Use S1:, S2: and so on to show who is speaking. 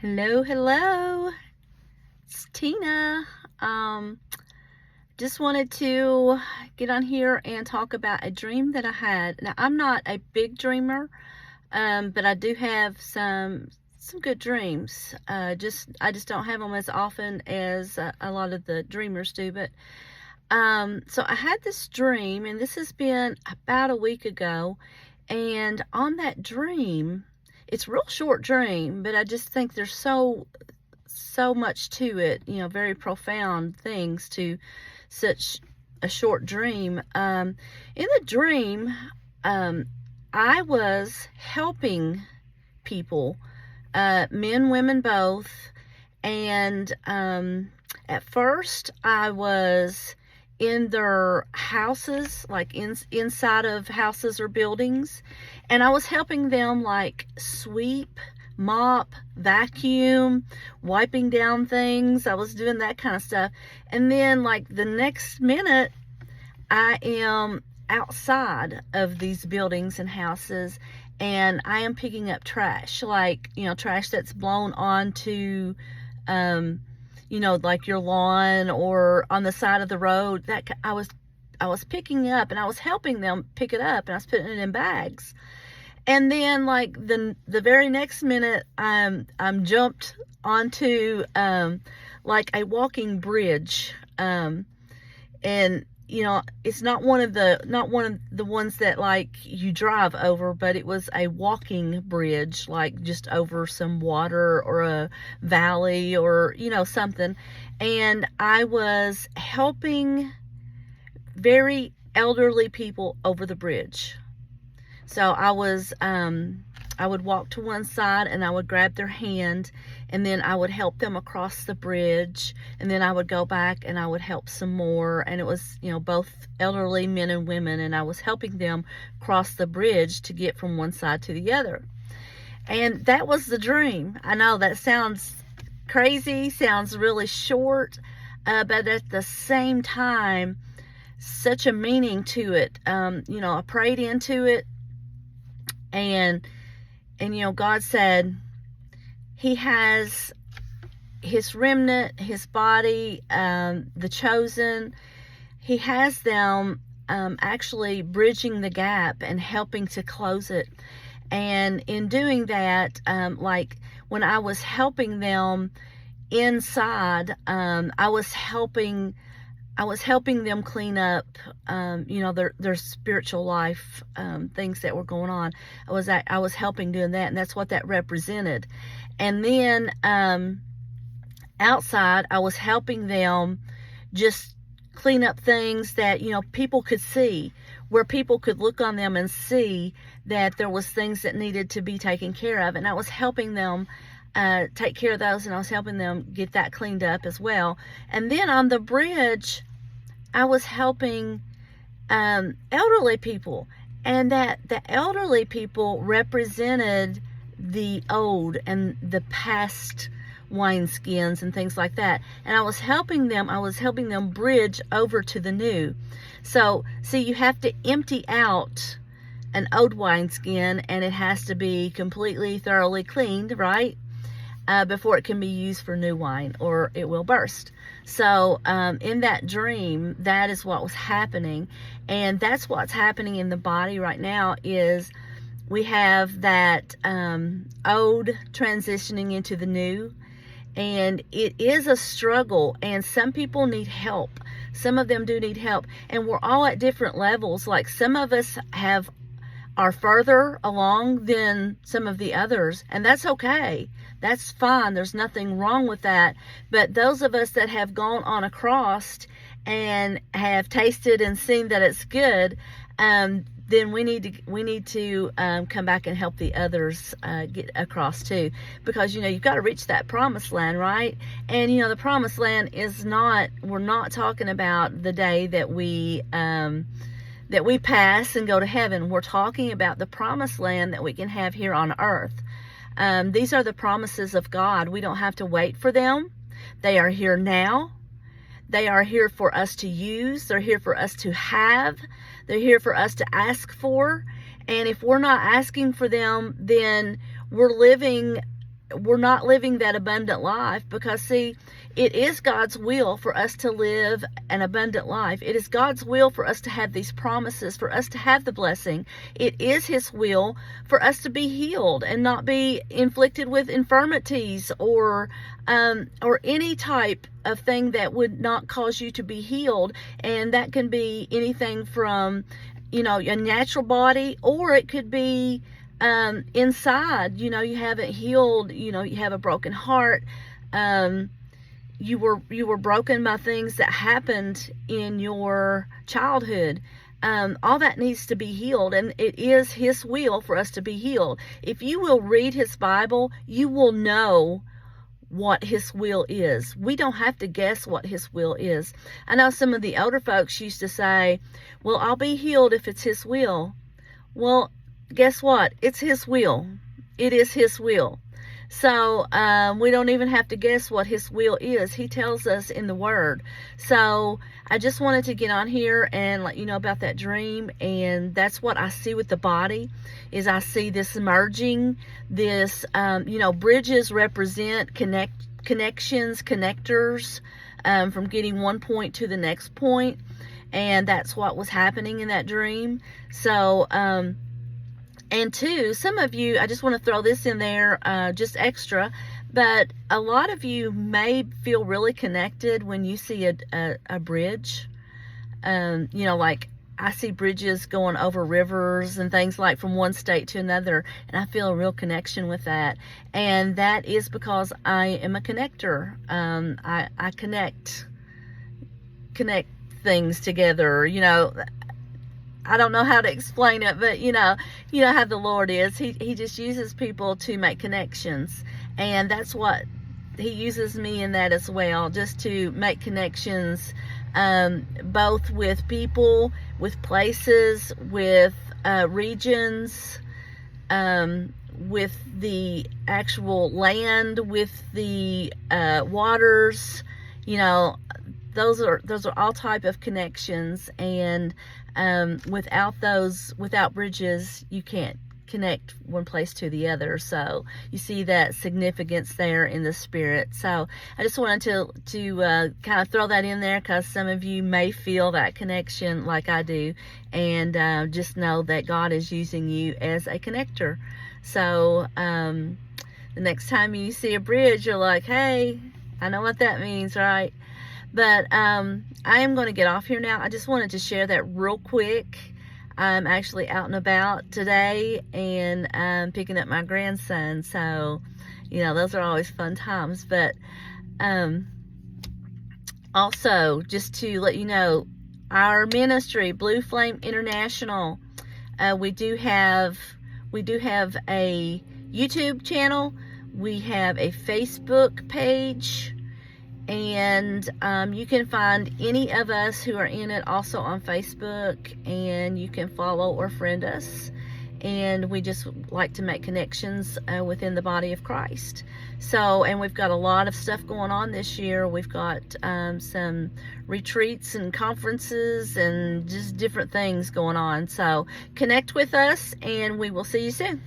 S1: Hello, hello. It's Tina. Just wanted to get on here and talk about a dream that I had. Now, I'm not a big dreamer, but I do have some good dreams. I just don't have them as often as a lot of the dreamers do. But so I had this dream, and this has been about a week ago. And on that dream, it's a real short dream, but I just think there's so much to it, very profound things to such a short dream. In the dream, I was helping people, men, women both, and at first I was in their houses, like inside of houses or buildings, and I was helping them like sweep, mop, vacuum, wiping down things. I was doing that kind of stuff. And then like the next minute, I am outside of these buildings and houses, and I am picking up trash, like, trash that's blown onto like your lawn or on the side of the road. That I was picking up, and I was helping them pick it up, and I was putting it in bags. And then like the very next minute, I'm jumped onto like a walking bridge, and it's not one of the ones that like you drive over, but it was a walking bridge, like just over some water or a valley or something. And I was helping very elderly people over the bridge. So I would walk to one side, and I would grab their hand, and then I would help them across the bridge, and then I would go back and I would help some more. And it was, both elderly men and women, and I was helping them cross the bridge to get from one side to the other. And that was the dream. I know that sounds crazy, sounds really short, but at the same time, such a meaning to it. I prayed into it, and God said he has his remnant, his body, the chosen. He has them actually bridging the gap and helping to close it. And in doing that, like when I was helping them inside, I was helping them clean up, their spiritual life, things that were going on. I was helping doing that, and that's what that represented. And then outside, I was helping them just clean up things that people could see, where people could look on them and see that there was things that needed to be taken care of, and I was helping them take care of those, and I was helping them get that cleaned up as well. And then on the bridge, I was helping elderly people, and that the elderly people represented the old and the past wineskins and things like that. And I was helping them bridge over to the new. So, see, you have to empty out an old wineskin, and it has to be completely, thoroughly cleaned, right? Before it can be used for new wine, or it will burst. So in that dream, that is what was happening. And that's what's happening in the body right now, is we have that old transitioning into the new. And it is a struggle, and some people need help. Some of them do need help. And we're all at different levels. Like some of us are further along than some of the others, and that's okay. That's fine. There's nothing wrong with that. But those of us that have gone on across and have tasted and seen that it's good, then we need to come back and help the others get across too, because you've got to reach that promised land, right? And the promised land is not. We're not talking about the day that we pass and go to heaven. We're talking about the promised land that we can have here on earth. These are the promises of God. We don't have to wait for them. They are here now. They are here for us to use. They're here for us to have. They're here for us to ask for. And if we're not asking for them, then we're living we're not living that abundant life, because see, it is God's will for us to live an abundant life. It is God's will for us to have these promises, for us to have the blessing. It is His will for us to be healed and not be inflicted with infirmities or any type of thing that would not cause you to be healed. And that can be anything from, a natural body, or it could be inside. You haven't healed, you have a broken heart. You were broken by things that happened in your childhood. All that needs to be healed, and it is His will for us to be healed. If you will read His Bible, you will know what His will is. We don't have to guess what His will is. I know some of the older folks used to say, well, I'll be healed if it's His will. Well, guess what? It's His will. It is His will. So we don't even have to guess what His will is. He tells us in the Word. So I just wanted to get on here and let you know about that dream. And that's what I see with the body, is I see this merging. This, bridges represent connections, connectors, from getting one point to the next point. And that's what was happening in that dream. So, and two, some of you, I just want to throw this in there, just extra, but a lot of you may feel really connected when you see a bridge. Like I see bridges going over rivers and things, like from one state to another, and I feel a real connection with that. And that is because I am a connector. I connect things together, I don't know how to explain it, but you know how the Lord is. He just uses people to make connections, and that's what He uses me in that as well, just to make connections, both with people, with places, with regions, with the actual land, with the waters. Those are all type of connections, and without bridges, you can't connect one place to the other. So you see that significance there in the spirit. So I just wanted to kind of throw that in there, because some of you may feel that connection like I do, and just know that God is using you as a connector. So the next time you see a bridge, you're like, hey, I know what that means, right? But I am going to get off here now. I just wanted to share that real quick. I'm actually out and about today, and I'm picking up my grandson. So, those are always fun times. But also, just to let you know, our ministry, Blue Flame International, we do have a YouTube channel. We have a Facebook page. And you can find any of us who are in it also on Facebook, and you can follow or friend us. And we just like to make connections within the body of Christ. So, and we've got a lot of stuff going on this year. We've got some retreats and conferences and just different things going on. So connect with us, and we will see you soon.